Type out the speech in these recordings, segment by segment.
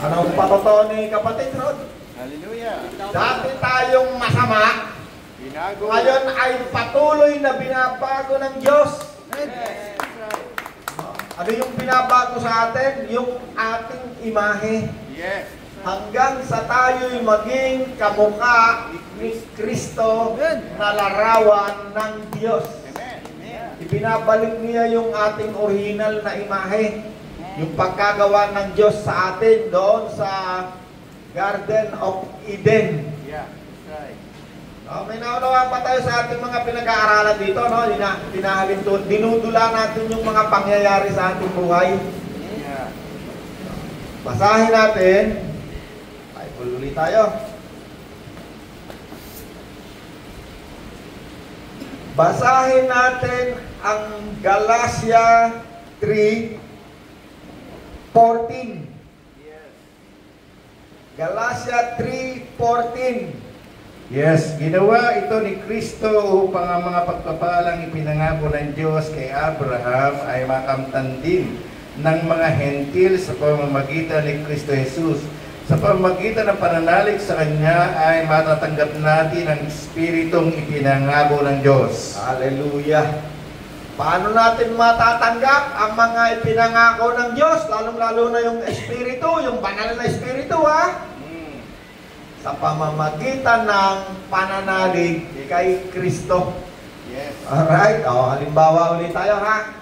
Anong patotoo ni kapatid Rod? Hallelujah. Dati tayong masama, Binago. ngayon ay patuloy na binabago ng Diyos. Yes. Ano yung binabago sa atin? Yung ating imahe. Yes. Hanggang sa tayo'y maging kamukha ni Kristo na larawan ng Diyos. Amen. Ibinabalik niya yung ating original na imahe. Yung pagkagawa ng Diyos sa atin doon sa Garden of Eden. Yeah. That's right. May naunawaan pa tayo sa ating mga pinag-aaralan dito, no? Dinudula natin yung mga pangyayari sa ating buhay. Yeah. Basahin natin. Bible ulit tayo. Basahin natin ang Galatia 3:14. Yes. Galatia 3:14. Yes, ginawa ito ni Kristo upang ang mga pagpapalang ipinangako ng Diyos kay Abraham ay makamtan din ng mga hentil sa pamamagitan ni Kristo Jesus. Sa pamamagitan ng pananalig sa Kanya ay matatanggap natin ang Espiritong ipinangako ng Diyos. Hallelujah! Paano natin matatanggap ang mga ipinangako ng Diyos? Lalong-lalo na yung Espiritu, yung banal na Espiritu, ha? Sa pamamagitan ng pananalig kay Kristo. Yes. Alright, halimbawa ulit tayo, ha?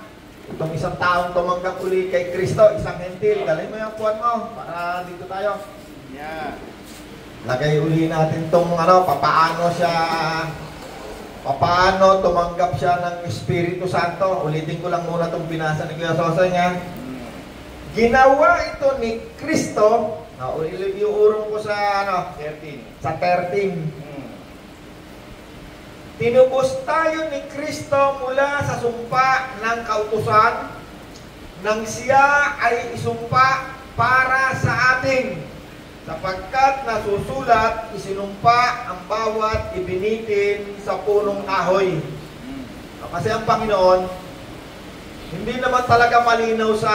Itong isang taong tumanggap ulit kay Kristo, isang hentil, galay mo yung puwan mo para dito tayo. Yeah. Lagay uli natin itong papaano tumanggap siya ng Espiritu Santo. Ulitin ko lang muna itong binasa ni Kuya Sosa niya. Ginawa ito ni Kristo. Iuurong ko sa 13. Sa 13. Tinubos tayo ni Kristo mula sa sumpa ng kautusan nang siya ay isumpa para sa atin, sapagkat nasusulat, isinumpa ang bawat ibinitin sa punong kahoy. Kasi ang Panginoon, hindi naman talaga malinaw sa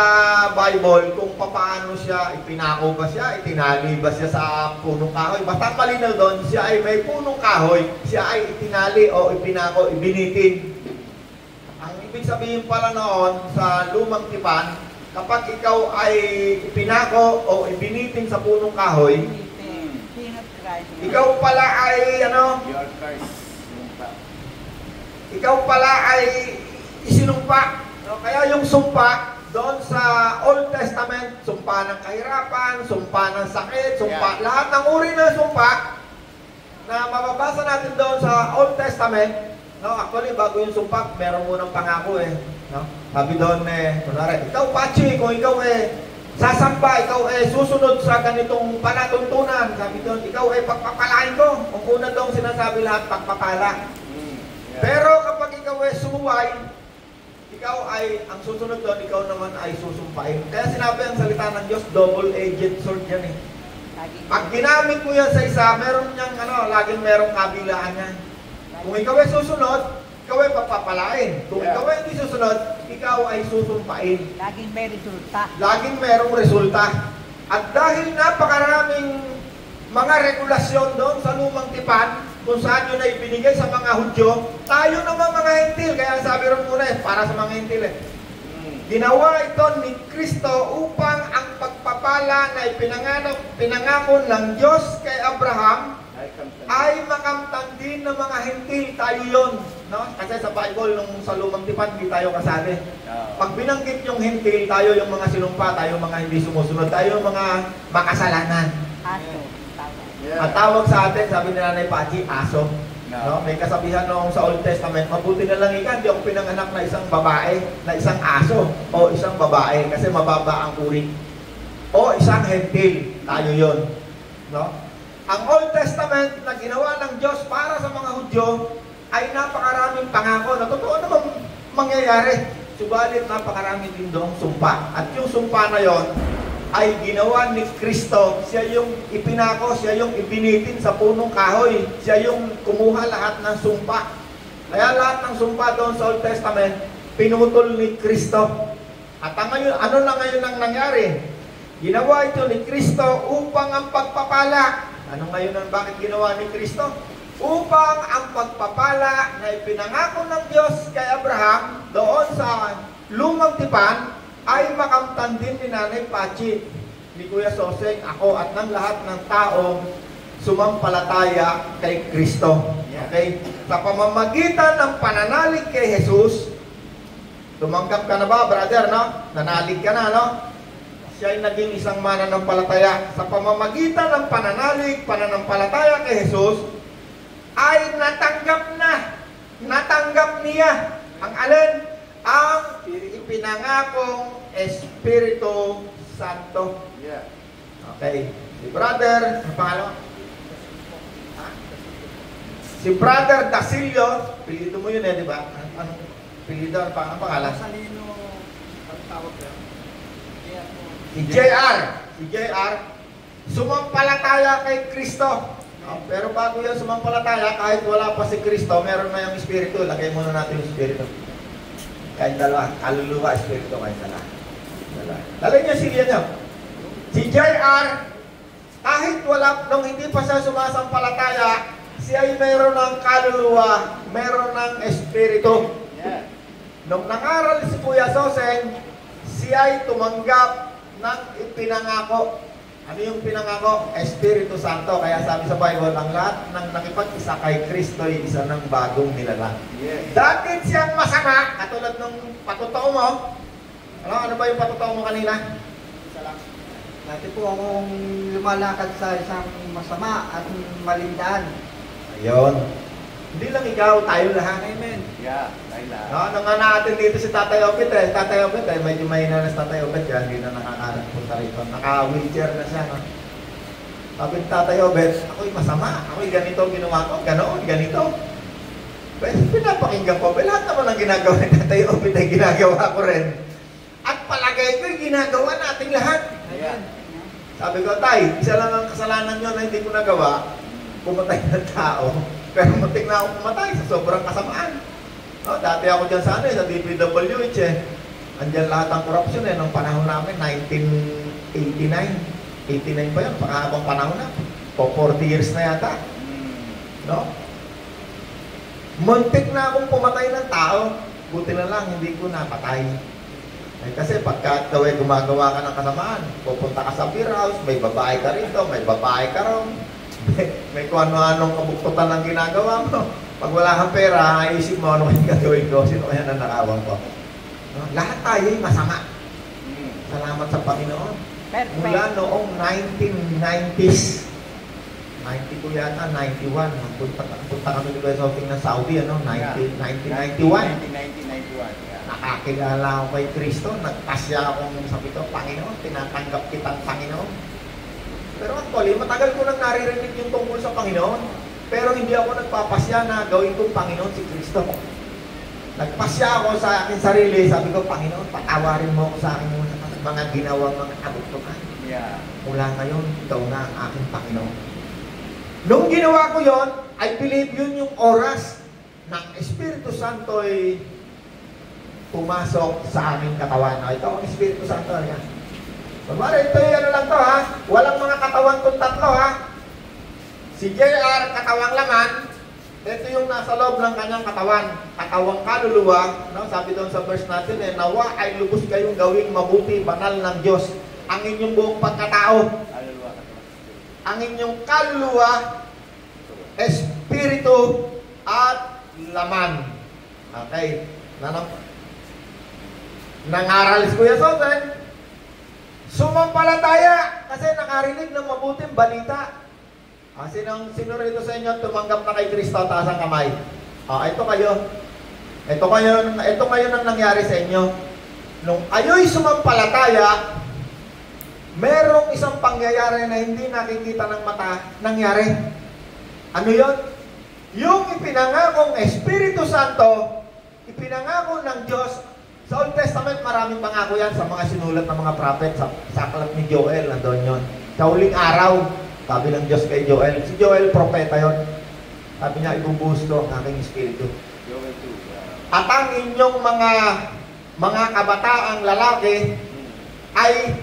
Bible kung paano siya, ipinako ba siya, itinali ba siya sa punong kahoy. Basta malinaw doon, siya ay may punong kahoy, siya ay itinali o ipinako, ibinitin. Ang ibig sabihin pala noon sa lumang tipan, kapag ikaw ay ipinako o ibinitin sa punong kahoy, ikaw pala ay ikaw pala ay isinumpa. Kaya yung sumpa, doon sa Old Testament, sumpa ng kahirapan, sumpa ng sakit, sumpa, lahat ng uri ng sumpa na mababasa natin doon sa Old Testament, actually, bago yung sumpa, meron munang pangako Sabi doon, kunwari, ikaw Pachi, kung ikaw sasamba, ikaw susunod sa ganitong palatuntunan, sabi doon, ikaw pagpapalain ko. Kung una doon sinasabi lahat, pagpapala. Pero kapag ikaw sumuway, ikaw ay, ang susunod doon, ikaw naman ay susumpain. Kaya sinabi ang salita ng Diyos, double-edged sword yan Pag ginamit mo yan sa isa, meron niyang, laging merong kabilaan yan. Kung ikaw ay susunod, ikaw ay papapalain. Kung ikaw ay hindi susunod, ikaw ay susumpain. Laging may resulta. Laging merong resulta. At dahil napakaraming mga regulasyon doon sa lumang tipan, kung saan yun ay binigay sa mga Hudyo, tayo naman mga hentil, kaya sabi ron muna para sa mga hentil Ginawa ito ni Kristo upang ang pagpapala na pinangako ng Diyos kay Abraham ay makamtan din ng mga hentil. Tayo yun. Kasi sa Bible, nung sa lumang tipan, hindi tayo kasali. Pag binanggit yung hentil, tayo yung mga sinumpa, tayo yung mga hindi sumusunod, tayo yung mga makasalanan. Ang tawag sa atin, sabi ni Nanay Pachi, aso. May kasabihan noong sa Old Testament, mabuti na lang ika, hindi ako pinanganak na isang babae, na isang aso, o isang babae, kasi mababa ang uri. O isang hentil, tayo yun. Ang Old Testament na ginawa ng Diyos para sa mga Hudyo, ay napakaraming pangako na totoo namang mangyayari. Subalit napakarami din doong sumpa. At yung sumpa na yon ay ginawa ni Kristo. Siya yung ipinako, siya yung ibinitin sa punong kahoy. Siya yung kumuha lahat ng sumpa. Kaya lahat ng sumpa doon sa Old Testament, pinutol ni Kristo. At ngayon, ano na ngayon ang nangyari? Ginawa ito ni Kristo upang ang pagpapala. Ano ngayon ang bakit ginawa ni Kristo? Upang ang pagpapala na ipinangako ng Diyos kay Abraham doon sa lumang tipan ay makamtan din ni Nanay Pachi, ni Kuya Soseng, ako at ng lahat ng taong sumampalataya kay Kristo. Okay? Sa pamamagitan ng pananalig kay Jesus, tumanggap ka na ba, brother, no? Nanalig ka na, no? Siya ay naging isang mananampalataya. Sa pamamagitan ng pananampalataya kay Jesus, ay natanggap niya ang alin? Ang ipinangakong Espiritu Santo. Okay. Si brother, ang pangalan? Si brother Dasilio, pilito mo yun di ba? Anong pilito? Ang pangalan? Salino, ang tawag ko. Si JR, sumampalataya kay Kristo. Pero bago yan sumampalataya, kahit wala pa si Kristo, meron na yung Espiritu. Lagay muna natin yung Espiritu. Kahit dalawa, kaluluwa, Espiritu, kahit dalawa. Lalagay niya silya niya. Si JR, kahit wala, nung hindi pa siya sumasampalataya, siya ay meron ng kaluluwa, meron ng Espiritu. Nung nangaral si Kuya Soseng, siya ay tumanggap ng ipinangako. Ano yung pinangako? Espiritu Santo. Kaya sabi sa Bible, ang lahat ng nakipag-isa kay Kristo ay isa ng bagong nilalang. Dati siyang masama, katulad ng patotoo mo. Ano ba yung patotoo mo kanina? Dati po akong lumalakad sa isang masama at malindaan. Ayun. Hindi lang ikaw, tayo lahat. Amen. Tayo lahat. Nung nga natin dito si Tatay Obit Tatay Obit medyo mahina na si Tatay Obit yan, hindi na nakakapunta rito. Naka-wheelchair na siya, no? Sabi ni Tatay Obit, ako'y masama, ako'y ganito ginawa ko, ganoon, ganito. Pero pinapakinggan ko, lahat naman ang ginagawa ni Tatay Obit ay ginagawa ko rin. At palagay ko'y ginagawa nating lahat. Sabi ko, Tay, isa lang ang kasalanan nyo na hindi ko nagawa, pumatay ng tao. Pero muntik na ako pumatay sa sobrang kasamaan. No, dati ako dyan sa DPWH Andyan lahat ang korupsyon nung panahon namin, 1989. 89 pa yun, pakahabang panahon na. 40 years na yata. No? Muntik na akong pumatay ng tao. Buti na lang, hindi ko napatay. Kasi pagka daw gumagawa ka ng kasamaan, pupunta ka sa beer house, may babae ka rito, may babae ka ron. May kung ano-anong kabuktutan ng ginagawa mo. Pag wala kang pera, isip mo ano kayong gagawin ko, sino kaya nanakawang ko. No? Lahat tayo ay masama. Salamat sa Panginoon. Mula noong 1990s, 90 ko yata, 91, punta kami ni Kuya Sofing ng Saudi, 1991. 1991, Nakakilala ako kay Kristo, nagpasya akong sabi ko, Panginoon, tinatanggap kitang Panginoon. Pero actually, matagal ko nang naririnig yung tungkol sa Panginoon. Pero hindi ako nagpapasya na gawin kong Panginoon si Kristo. Nagpasya ako sa akin sarili. Sabi ko, Panginoon, patawarin mo ako sa akin mga ginawang mga kabuktukan. Mula ngayon, ikaw na ang aking Panginoon. Nung ginawa ko yon, I believe yun yung oras ng Espiritu Santo ay pumasok sa aming katawan. Ito ang Espiritu Santo. Yan. Kumari, ito yung ano lang to ha. Walang mga katawan kung tatlo ha. Si JR, katawang laman. Ito yung nasa loob ng kanyang katawan. Katawang kaluluwa. No? Sabi doon sa verse natin, nawa ay lubos kayong gawing mabuti, banal ng Diyos. Ang inyong buong pagkatao. Ang inyong kaluluwa, espiritu, at laman. Okay. Nangaral si Kuya Soseng. Sumampalataya kasi nakarinig ng mabuting balita. Sino rito sa inyo tumanggap na kay Kristo, taas ang kamay? Ito kayo. Ito kayo nang nangyari sa inyo. Nung kayo'y sumampalataya, merong isang pangyayari na hindi nakikita ng mata nangyari. Ano yon? Yung ipinangakong Espiritu Santo, ipinangako ng Diyos. Sa Old Testament, maraming pangako yan sa mga sinulat ng mga prophet. Sa aklat ni Joel, nandun yun. Sa huling araw, sabi ng Diyos kay Joel. Si Joel, propeta yon. Sabi niya, ibubuhos ko ang aking espiritu. At ang inyong mga kabataang lalaki ay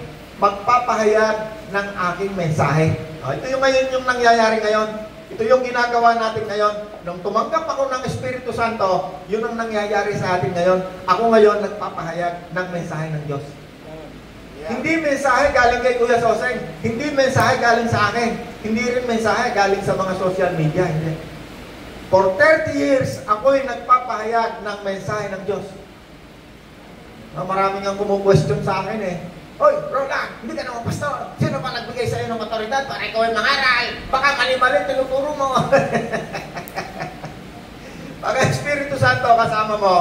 magpapahayag ng aking mensahe. Ito yung ngayon yung nangyayari ngayon. Ito yung ginagawa natin ngayon. Nung tumanggap ako ng Espiritu Santo, yun ang nangyayari sa atin ngayon. Ako ngayon nagpapahayag ng mensahe ng Diyos. Hindi mensahe galing kay Kuya Soseng. Hindi mensahe galing sa akin. Hindi rin mensahe galing sa mga social media. Hindi. For 30 years, ako'y nagpapahayag ng mensahe ng Diyos. Maraming ang kumu-question sa akin eh. Hoy, Roland, hindi ka naman pastor. Sino ba nagbigay sa iyo ng otoridad para ikaw ay mangaral? Baka mali-mali tinuturo mo. Pag Espiritu Santo kasama mo,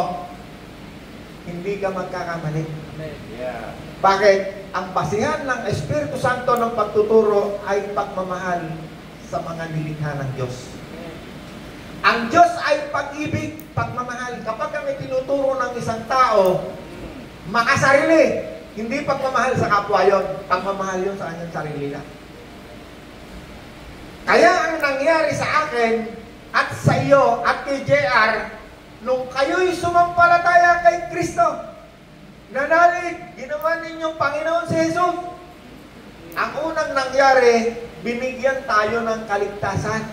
hindi ka magkakamali. Yeah. Bakit? Ang basihan ng Espiritu Santo ng pagtuturo ay pagmamahal sa mga nilikha ng Diyos. Ang Diyos ay pag-ibig, pagmamahal. Kapag kami tinuturo ng isang tao, makasarili, hindi pagmamahal sa kapwa yun, pagmamahal yun sa kanyang sarili na. Kaya ang nangyari sa akin at sa iyo at kay JR, nung kayo'y sumampalataya kay Kristo, nanalig, ginawa ninyong Panginoon si Jesus. Ang unang nangyari, binigyan tayo ng kaligtasan.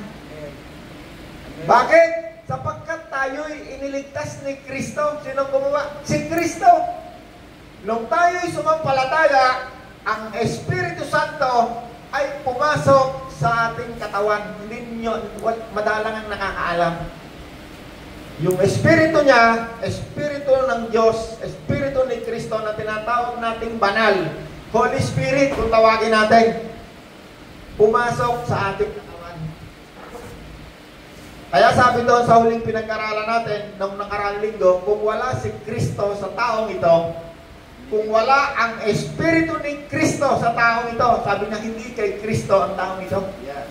Bakit? Sapagkat tayo'y iniligtas ni Kristo. Sino gumawa? Si Kristo. Nung tayo'y sumampalataya, ang Espiritu Santo ay pumasok sa ating katawan. Hindi nyo, madalang ang nakakaalam. Yung Espiritu niya, Espiritu ng Diyos, Espiritu ni Kristo na tinatawag nating banal, Holy Spirit, kung tawagin natin, pumasok sa ating katawan. Kaya sabi doon sa huling pinag-aralan natin, nung nakaraang linggo, kung wala si Kristo sa taong ito, kung wala ang Espiritu ni Kristo sa taong ito, sabi niya, hindi kay Kristo ang taong ito. Yeah.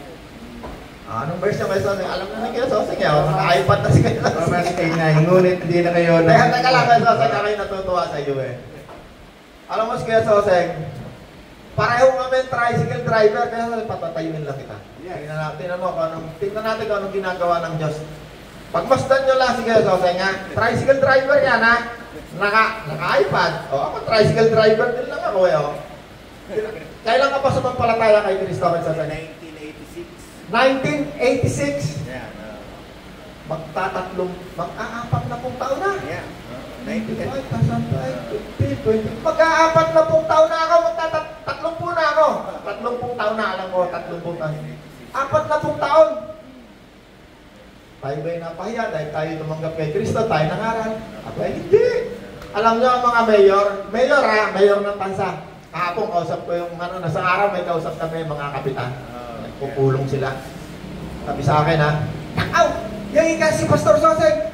Anong verse niya, Kuya Soseng? Alam na Kuya Soseng niya. Naka-iPad na si Kuya Soseng. Romans 8:9, ngunit hindi na kayo Teka lang, Kuya Soseng, kayo natutuwa sa iyo eh. Alam mo si Kuya Soseng, pareho kami tricycle driver, kaya patatayunin lang kita. Tingnan mo tingnan natin kung anong ginagawa ng Diyos. Pagmasdan nyo lang si Kuya Soseng, ha? Tricycle driver yan, ha? Naka-iPad. Ako tricycle driver din lang ako, eh. Kailan ka pa sumampalataya kay Kristo, Kuya Soseng? 1986. Yeah. Mag-aapat na pong taon na. Yeah. Mag-aapat na pong taon na ako. Tatlong po na ako. 30 taon na, alam ko, 30 taon. 4 na pong taon. Tayo ba'y napahiya dahil tayo tumanggap kay Kristo, tayo nangaral? Abay, hindi. Alam nyo ang mga mayor ng bansa. Kahapon, kausap ko yung nasa araw, may kausap kami mga kapitan. Pupulong sila. Sabi sa akin, ha? Takaw! Yung ika si Pastor Soseng,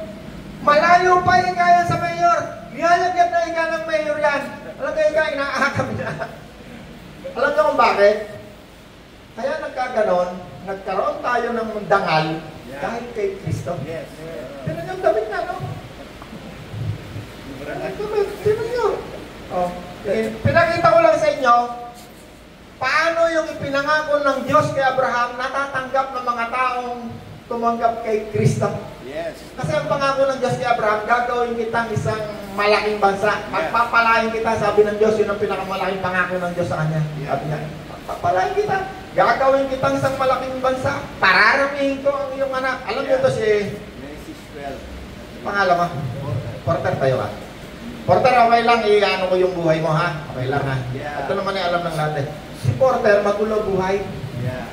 malayo pa yung kaya sa mayor. Niyalagyan na ika ng mayor yan. Alam nyo ika, inaahakam niya. Alam nyo kung bakit? Kaya nagkaganon, nagkaroon tayo ng dangal dahil kay Kristo. Yes. Tinan nyo ang damit na, no? Tinan nyo. Pinakita ko lang sa inyo, paano yung ipinangako ng Diyos kay Abraham natatanggap ng mga taong tumanggap kay Kristo. Yes. Kasi ang pangako ng Diyos kay Abraham, gagawin kitang isang malaking bansa. Pagpapalain kita, sabi ng Diyos, yun ang pinakamalaking pangako ng Diyos sa kanya. Sabi niya, pagpapalain kita, gagawin kitang isang malaking bansa. Pararamihin ko ang iyong anak. Alam niyo to si Genesis 12. pangalan mo? Porter tayo ka. Porter, okay lang, i-ano ko yung buhay mo, ha? Okay lang, ha? Yeah. Ito naman ay alam ng natin. Si Porter, magulo buhay. Yeah.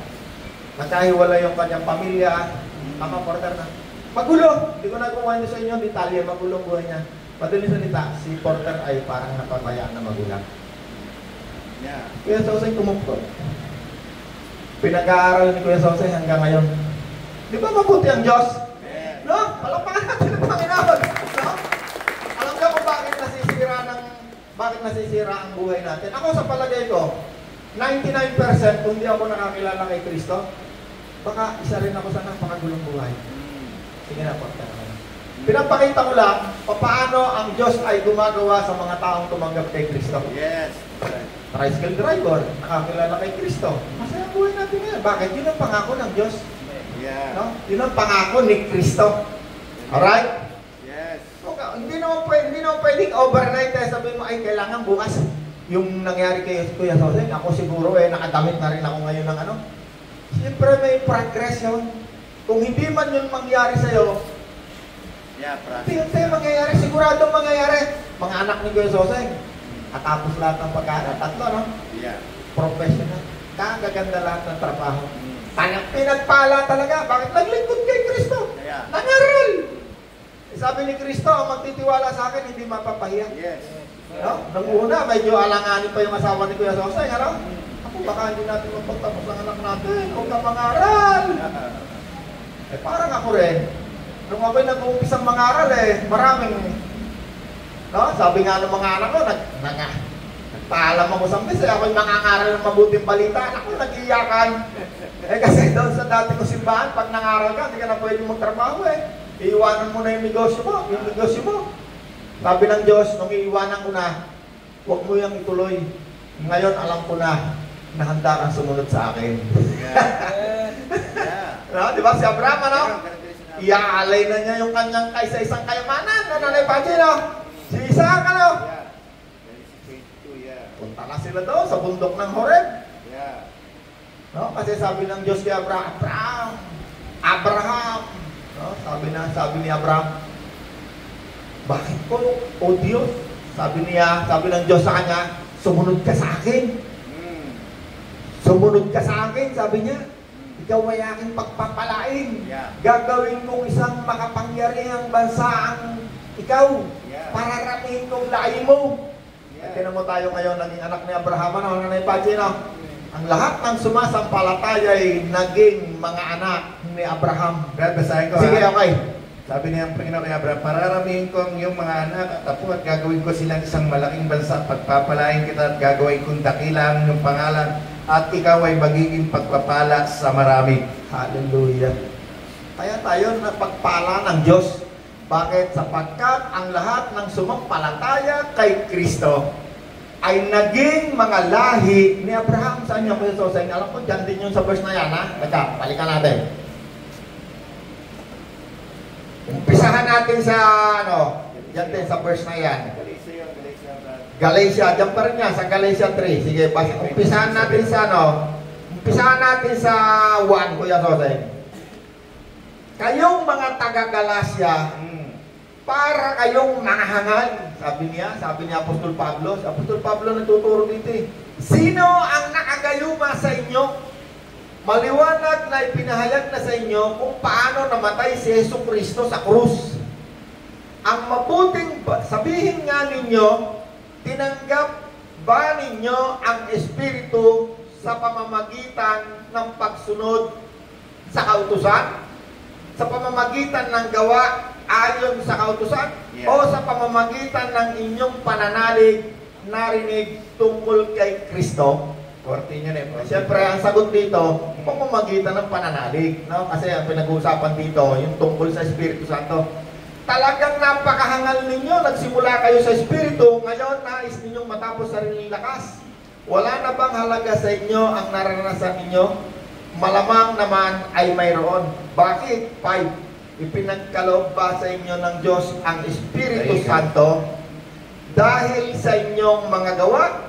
Nagkahiwala yung kanyang pamilya. Tama, Porter na. Magulo! Hindi ko na kumain sa inyo, detalye, magulo buhay niya. Madaling salita, si Porter ay parang napabayaan na magulang. Yeah. Kuya Soseng kumupko. Pinag-aaral ni Kuya Soseng hanggang ngayon. Di ba mabuti ang Diyos? Yeah. No? Palakpakan natin ang Panginoon. No? Alam niyo kung bakit nasisira ang buhay natin? Ako sa palagay ko, 99% kung di ako nakakilala kay Kristo, baka isa rin ako sa napakagulong buhay. Sige na, Porter. Pinapakita ko lang paano ang Diyos ay gumagawa sa mga taong tumanggap kay Kristo. Yes. Tricycle driver, nakakilala kay Kristo. Masaya ang buhay natin ngayon. Bakit? Yun ang pangako ng Diyos. Yeah. No? Yun ang pangako ni Kristo. Alright? Yes. Okay. Hindi naman pwedeng overnight sabihin mo, ay kailangan bukas. yung nangyari kay Kuya Soseng, ako siguro nakadamit na rin ako ngayon ng ano. Siyempre may progress yun. Kung hindi man yun mangyari sa'yo, hindi yun sa'yo mangyayari, siguradong mangyayari. Mga anak ni Kuya Soseng, at tapos lahat ng pagkain, tatlo, no? Yeah. Professional. Kagaganda lahat ng trabaho. Pinagpala talaga. Bakit naglingkod kay Kristo? Yeah. Nangaral! Sabi ni Kristo, ang magtitiwala sa akin, hindi mapapahiya. Yes. No? Nung una, medyo alanganin pa yung asawa ni Kuya Soseng, ano? Ako, baka hindi natin mapagtapos ang anak natin. Huwag ka mangaral. Parang ako rin. Nung ako'y nag-uumpisang mangaral, maraming, no? Sabi nga ng mga anak ko, nagpaalam ako sa bis, ako'y mangangaral ng mabuting balita. Ako, nag-iyakan. Kasi doon sa dati ko simbahan, pag nangaral ka, hindi ka na pwede magtrabaho Iiwanan mo na yung negosyo mo. Sabi ng Diyos, nung iiwanan ko na, huwag mo yung ituloy. Ngayon, alam ko na handa kang sumunod sa akin. No, di ba? Si Abraham, ano? Iaalay na niya yung kanyang kaisa-isang kayamanan. Nanay Pachi, no? Si Isaac, ano? Punta na sila doon sa bundok ng Horeb. No? Kasi sabi ng Diyos kay Abraham, no? Sabi ni Abraham, bakit po, o Diyos? Sabi ng Diyos sa kanya, sumunod ka sa akin. Sumunod ka sa akin, sabi niya. Ikaw ay aking pagpapalain. Gagawin kong isang makapangyarihang bansa ang ikaw. Pararamihin kong lahi mo. Tingnan mo tayo ngayon, naging anak ni Abraham, ano, Nanay Pachi, no? Ang lahat ng sumasampalataya ay naging mga anak ni Abraham. Brad, basahin ko. Sige, okay. Sabi niya ang Panginoon kay Abraham, pararamihin ko ang iyong mga anak at apo at gagawin ko silang isang malaking bansa at pagpapalain kita at gagawin kong dakila ang iyong pangalan at ikaw ay magiging pagpapala sa marami. Hallelujah. Kaya tayo napagpala ng Diyos. Bakit? Sapagkat ang lahat ng sumampalataya kay Kristo ay naging mga lahi ni Abraham. Saan niya Kuya Soseng? Alam ko, dyan din yun sa verse na yan, ha? Teka, balikan natin. Umpisahan natin sa, dyan din sa verse na yan. Galatia, dyan pa rin yan, sa Galatia 3. Sige, umpisahan natin sa, umpisahan natin sa 1, Kuya Soseng. Kayong mga taga-Galacia, para kayong nangahangal. Sabi ni Apostol Pablo. Si Apostol Pablo nagtuturo dito Sino ang nakagayuma sa inyo? Maliwanag na ipinahayag na sa inyo kung paano namatay si Jesucristo sa krus. Ang mabuting, sabihin nga ninyo, tinanggap ba ninyo ang Espiritu sa pamamagitan ng pagsunod sa kautusan? Sa pamamagitan ng gawa ayon sa kautusan, o sa pamamagitan ng inyong pananalig, narinig tungkol kay Kristo? Siyempre, ang sagot dito, pamamagitan ng pananalig. No? Kasi ang pinag-uusapan dito, yung tungkol sa Espiritu Santo. Talagang napakahangal ninyo, nagsimula kayo sa Espiritu, ngayon nais ninyong matapos sariling lakas. Wala na bang halaga sa inyo ang naranasan ninyo? Malamang naman ay mayroon. Bakit? 5. Ipinagkaloob ba sa inyo ng Diyos ang Espiritu Santo dahil sa inyong mga gawa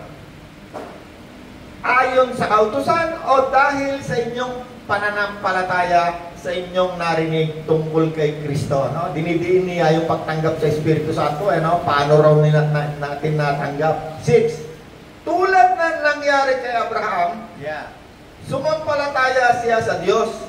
ayon sa kautusan o dahil sa inyong pananampalataya sa inyong narinig tungkol kay Kristo? No? Dinidiin niya yung pagtanggap sa Espiritu Santo. Paano raw natin natanggap? 6. Tulad na nangyari kay Abraham, sumampalataya siya sa Diyos.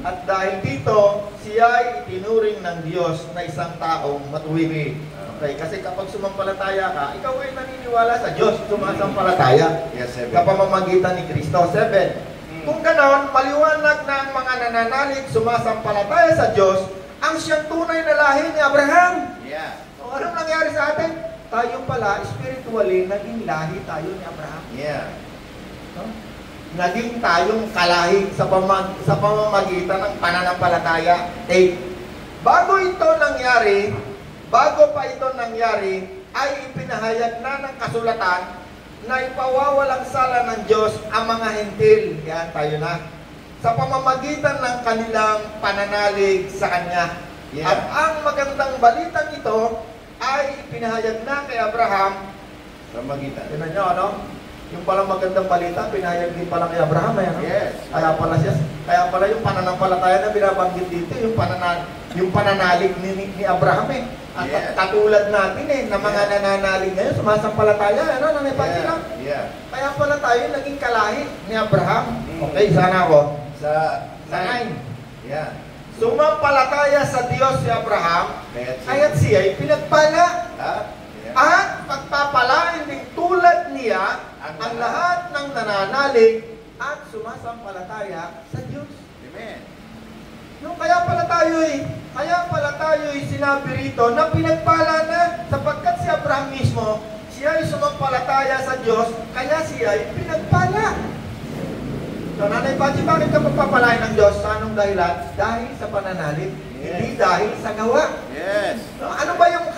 At dahil dito, siya ay itinuring ng Diyos na isang taong matuwid. Okay, kasi kapag sumampalataya ka, ikaw ay naniniwala sa Diyos, sumasampalataya. Kapamamagitan ni Kristo. 7. Kung ganon, maliwanag na ang mga nananalig sumasampalataya sa Diyos, ang siyang tunay na lahi ni Abraham. So, anong nangyari sa atin? Tayo pala, spiritually, naging lahi tayo ni Abraham. No? Naging tayong kalahi sa pamamagitan ng pananampalataya. 8. Bago pa ito nangyari, ay ipinahayag na ng kasulatan na ipawawalang sala ng Diyos ang mga hentil. Yan, tayo na. Sa pamamagitan ng kanilang pananalig sa Kanya. At ang magandang balitang ito ay ipinahayag na kay Abraham Pamagitan. Tignan nyo, ano? Yung palang magandang balita, pinahayag din pala kay Abraham, ano? Yes. Kaya pala yung pananampalataya na binabanggit dito, yung pananalig ni Abraham eh. At Yes. katulad natin eh, na mga nananalig ngayon, sumasampalataya, ano? Nanay Pati lang. Yeah. Kaya pala tayo naging kalahi ni Abraham. Okay, sana ako. Sa Sa 9. Yeah. Sumampalataya sa Diyos si Abraham, kaya't siya'y pinagpala. Yeah. At pagpapalain din tulad niya ang lahat ng nananalig at sumasampalataya sa Diyos. Amen. No, kaya pala tayo'y sinabi rito na pinagpala na sapagkat si Abraham mismo, siya ay sumampalataya sa Diyos, kaya siya ay pinagpala. So, Nanay Pachi, bakit ka magpapalain ng Diyos? Sa anong dahilan? Dahil sa pananalig, hindi dahil sa gawa. Yes. So, ano ba yung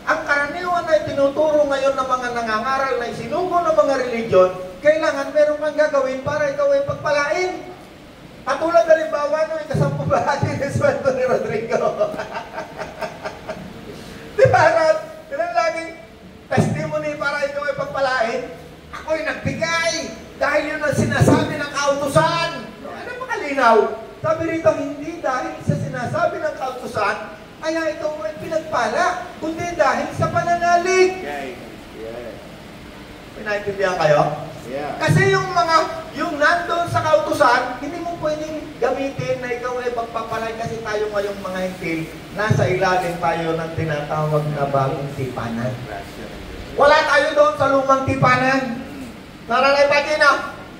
ang karaniwan na tinuturo ngayon ng mga nangangaral na isinugo ng mga religion, kailangan meron kang gagawin para ikaw ay pagpalain. Katulad halimbawa nung ikasampu bahagi ng sweldo ni Rodrigo. Di ba, Rod? Yun ang laging testimony para ikaw ay pagpalain. Ako'y nagbigay dahil yun ang sinasabi ng kautusan. Ano makalinaw? Sabi rito, hindi dahil sa sinasabi ng kautusan, kaya ikaw ay pinagpala, kundi dahil sa pananalig. Okay. Yeah. Pinaintindihan kayo? Yeah. Kasi yung nandun sa kautusan, hindi mo pwedeng gamitin na ikaw ay pagpapalay kasi tayo ngayong mga hintil, nasa ilalim tayo ng tinatawag na bagong tipanan. Wala tayo doon sa lumang tipanan. Nalalay pa din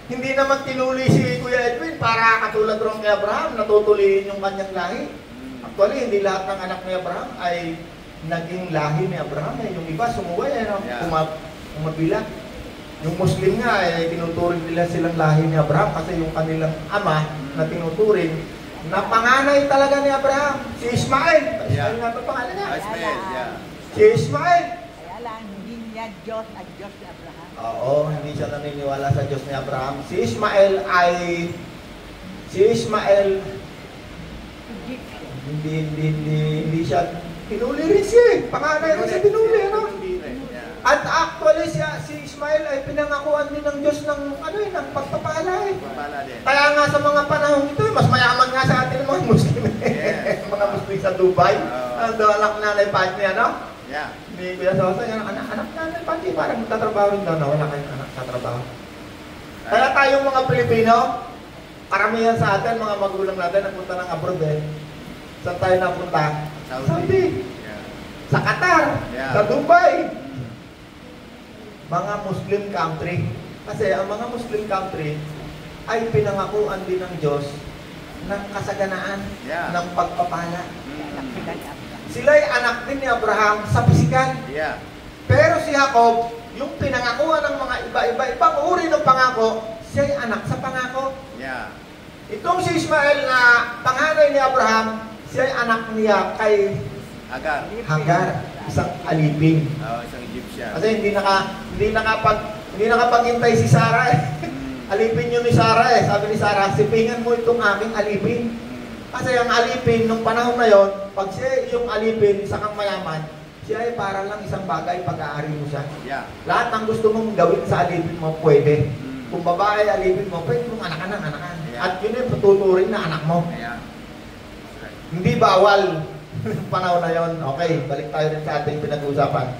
hindi naman tinuli si Kuya Edwin para katulad ron kay Abraham, natutuliin yung kanyang lahi. Actually, hindi lahat ng anak ni Abraham ay naging lahi ni Abraham. Yung iba sumuway, kumabila. Yung Muslim nga, tinuturing nila silang lahi ni Abraham kasi yung kanilang ama na tinuturing, na panganay talaga ni Abraham, si Ismael. Ismael nga ito pangalan niya. Ismael, yeah. Si Ismael. Kaya lang, hindi niya Diyos at Diyos ni Abraham. Oo, hindi siya naniniwala sa Diyos ni Abraham. Si Ismael, hindi siya, pinuli rin siya eh. Panganay rin siya pinuli, ano? At actually, si Ismael ay pinangakuan din ng Diyos ng, ng pagpapala eh. Kaya nga sa mga panahon ito, mas mayaman nga sa atin ng mga Muslim eh. Mga Muslim sa Dubai. Ang anak nanay Pati niya, no? Yeah. May Kuya Sosa, anak nanay Pati, parang magtatrabaho rin daw, no? Wala kayong anak sa trabaho. Kaya tayong mga Pilipino, karamihan sa atin, mga magulang natin, napunta ng abroad eh. Saan tayo napunta? Saudi. Yeah. Sa Qatar. Yeah. Sa Dubai. Mga Muslim country. Kasi ang mga Muslim country ay pinangakuan din ng Diyos ng kasaganaan, ng pagpapala. Sila'y anak din ni Abraham sa pisikal. Yeah. Pero si Jacob, yung pinangakuan ng mga ibang uri ng pangako, siya'y anak sa pangako. Yeah. Itong si Ismael na panganay ni Abraham, siya'y anak niya kay Hagar, isang alipin. Isang Egyptian. Kasi hindi nakapaghintay si Sarah eh. Alipin yun ni Sarah eh. Sabi ni Sarah, sipingan mo itong aking alipin. Kasi ang alipin, nung panahon na yon, pag siya yung alipin, isa kang mayaman, siya ay para lang isang bagay, pag-aari mo siya. Yeah. Lahat ng gusto mong gawin sa alipin mo, pwede. Kung babae alipin mo, pwede mong anakan. Yeah. At yun ay patuturing na anak mo. Yeah. Hindi bawal. Panahon na yon. Okay, balik tayo rin sa ating pinag-uusapan.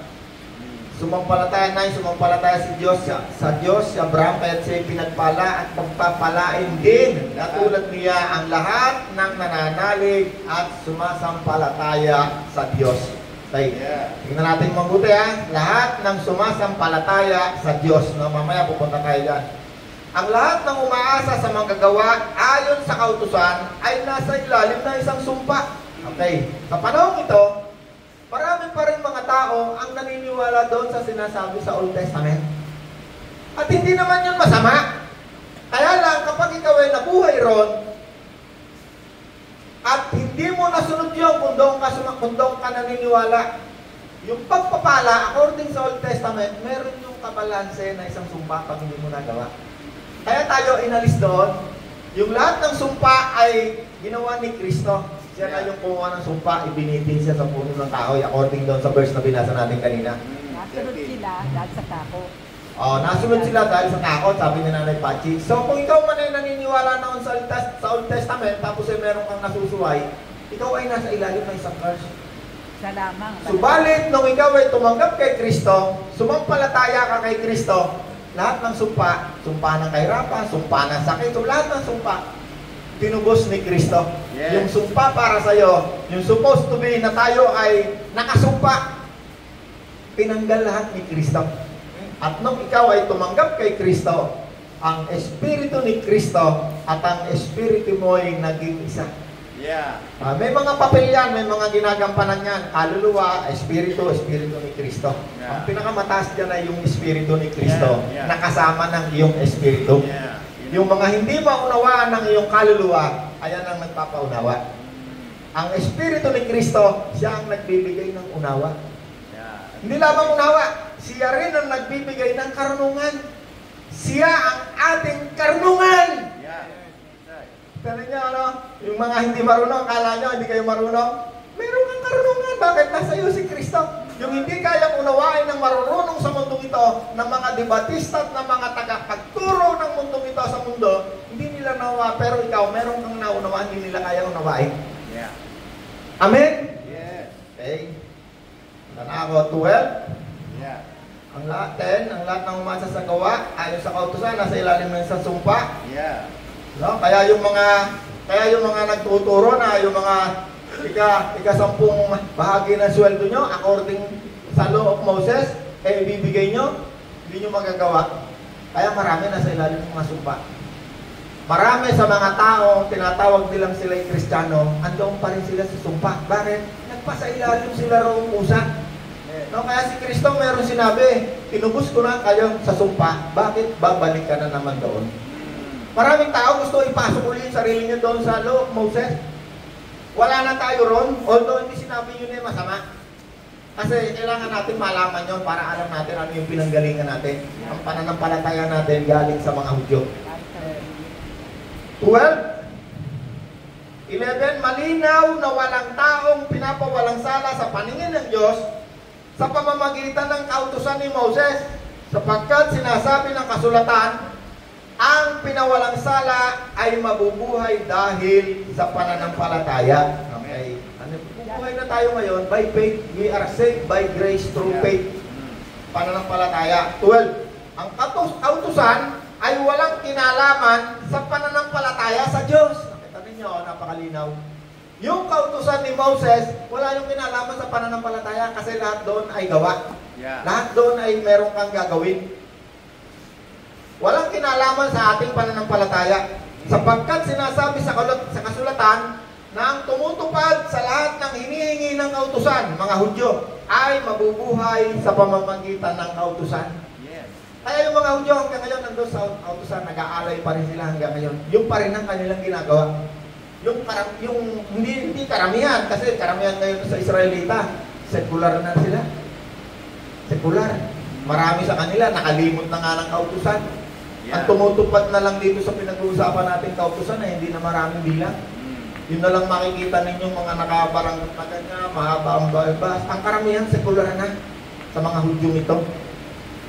Sumampalataya si Diyos, sa Diyos, si Abraham, kaya siya pinagpala at pagpapalain din. Katulad niya ang lahat ng nananalig at sumasampalataya sa Diyos. Okay, tingnan natin mabuti ha. Lahat ng sumasampalataya sa Diyos. No? Mamaya pupunta tayo dyan. Ang lahat ng umaasa sa manggagawa ayon sa kautusan ay nasa ilalim na isang sumpa. Okay, sa panahon ito, marami pa rin mga tao ang naniniwala doon sa sinasabi sa Old Testament. At hindi naman yun masama. Kaya lang, kapag ikaw ay nabuhay ron, at hindi mo nasunod yun kung doon ka naniniwala, yung pagpapala, according sa Old Testament, meron yung kabalanse na isang sumpa pag hindi mo nagawa. Kaya tayo inalis doon, yung lahat ng sumpa ay ginawa ni Kristo. Siya na yung kumuha ng sumpa, ibinitin siya sa puno ng kahoy according doon sa verse na binasa natin kanina. Nasunod sila dahil sa takot. Nasunod sila dahil sa takot, sabi ni Nanay Pachi. So kung ikaw man ay naniniwala noon sa Old Testament, tapos ay meron kang nasusuway, ikaw ay nasa ilalim ng isang curse. Sa lamang. Subalit, nung ikaw ay tumanggap kay Kristo, sumampalataya ka kay Kristo, lahat ng sumpa ng kahirapan, sumpa ng sakit, lahat ng sumpa, tinubos ni Kristo. Yes. Yung sumpa para sa'yo, yung supposed to be na tayo ay nakasumpa, pinanggal lahat ni Kristo. At nung ikaw ay tumanggap kay Kristo, ang Espiritu ni Kristo at ang Espiritu mo ay naging isa. Yeah. May mga papel yan, may mga ginagampanan yan. Kaluluwa, Espiritu ni Kristo. Yeah. Ang pinakamataas dyan ay yung Espiritu ni Kristo, Yeah. nakasama ng iyong Espiritu. Yeah. Yung mga hindi maunawaan ng iyong kaluluwa, ayan ang nagpapaunawa. Ang Espiritu ni Kristo, siya ang nagbibigay ng unawa. Yeah. Hindi lamang unawa, siya rin ang nagbibigay ng karunungan. Siya ang ating karunungan. Yeah. Pero niyo, yung mga hindi marunong, akala nyo hindi kayo marunong, meron kang karunungan. Bakit? Nasa iyo si Kristo. Yung hindi kayang unawain ng marunong sa mundong ito, ng mga debatista at ng mga tagapagturo ng mundong ito sa mundo, hindi nila nawa. Pero ikaw, meron kang naunawaan, hindi nila kayang unawain. Yeah. Amen? Yes. Okay. Na ako, 12. Yeah. Ang lahat, 10, ang lahat ng umasa sa gawa, ayon sa kautusan, nasa ilalim ng isang sumpa. Yeah. No? Kaya yung mga nagtuturo na yung mga ika-sampung bahagi ng sweldo nyo according sa law of Moses, ibibigay nyo, hindi nyo magagawa. Kaya marami na sa ilalim ng mga sumpa. Marami sa mga tao, tinatawag nilang sila yung Kristiyano, andoon pa rin sila sa sumpa. Bakit? Nagpasa ilalim sila roong usa. No, kaya si Kristo meron sinabi, tinubos ko na kayo sa sumpa, bakit babalik ka na naman doon? Maraming tao gusto ipasok ulit yung sarili niyo doon sa law of Moses. Wala na tayo ron, although hindi sinabi yun na masama. Kasi kailangan natin malaman yun para alam natin ano yung pinanggalingan natin. Ang pananampalataya natin galing sa mga Hudyo. 12. 11. Malinaw na walang taong pinapawalang sala sa paningin ng Diyos sa pamamagitan ng kautusan ni Moses, sapagkat sinasabi ng kasulatan, ang pinawalang sala ay mabubuhay dahil sa pananampalataya. Okay. Bubuhay na tayo ngayon by faith. We are saved by grace through faith. Pananampalataya. 12. Ang kautusan ay walang kinalaman sa pananampalataya sa Diyos. Nakita ninyo, napakalinaw. Yung kautusan ni Moses, wala yung kinalaman sa pananampalataya kasi lahat doon ay gawa. Yeah. Lahat doon ay meron kang gagawin. Walang kinalaman sa ating pananampalataya. Sapagkat sinasabi sa kasulatan na ang tumutupad sa lahat ng hinihingi ng kautusan, mga Hudyo, ay mabubuhay sa pamamagitan ng kautusan. Yes. Kaya yung mga Hudyo hanggang ngayon nandun sa kautusan, nag-aalay pa rin sila hanggang ngayon. Yung pa rin ang kanilang ginagawa. Yung hindi karamihan, kasi karamihan ngayon sa Israelita, sekular na sila. Sekular. Marami sa kanila, nakalimot na nga ng kautusan. Yeah. Ang tumutupad na lang dito sa pinag-uusapan natin kautusan na hindi na maraming bilang. Yun na lang makikita ninyong mga nakabaranggot na kanya, mahaba ang balbas. Ang karamihan, sekular na sa mga Hudyong ito.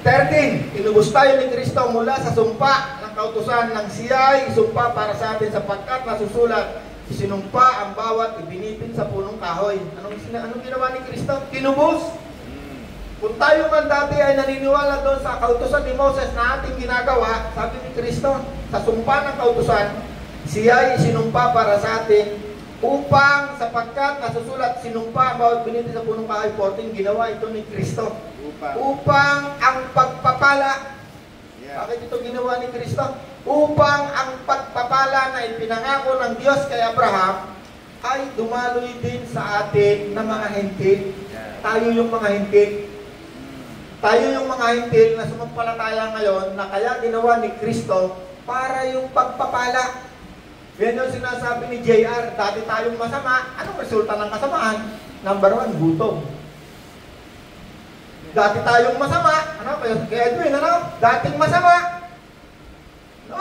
13. Inubos tayo ni Kristo mula sa sumpa ng kautusan ng siya'y isumpa para sa atin sapagkat nasusulat, isinumpa ang bawat ibinipin sa punong kahoy. Anong ginawa ni Kristo? Tinubos. Kung tayo man dati ay naniniwala doon sa kautusan ni Moses na ating ginagawa, sabi ni Kristo, sa sumpa ng kautusan, siya'y isinumpa para sa atin upang sapagkat nasusulat, sinumpa ang bawat binipin sa punong kahoy. 14. Ginawa ito ni Kristo. Upang ang pagpapala. Yeah. Bakit ito ginawa ni Kristo? Upang ang pagpapala na ipinangako ng Diyos kay Abraham ay dumaloy din sa atin na mga hentil. Yeah. Tayo yung mga hentil. Tayo yung mga hentil na sumampalataya ngayon na kaya ginawa ni Kristo para yung pagpapala. Yan yung sinasabi ni JR, dati tayong masama. Anong resulta ng kasamaan? Number 1, gutom. Dati tayong masama. Ano? Kay Edwin, ano? Dating masama. No?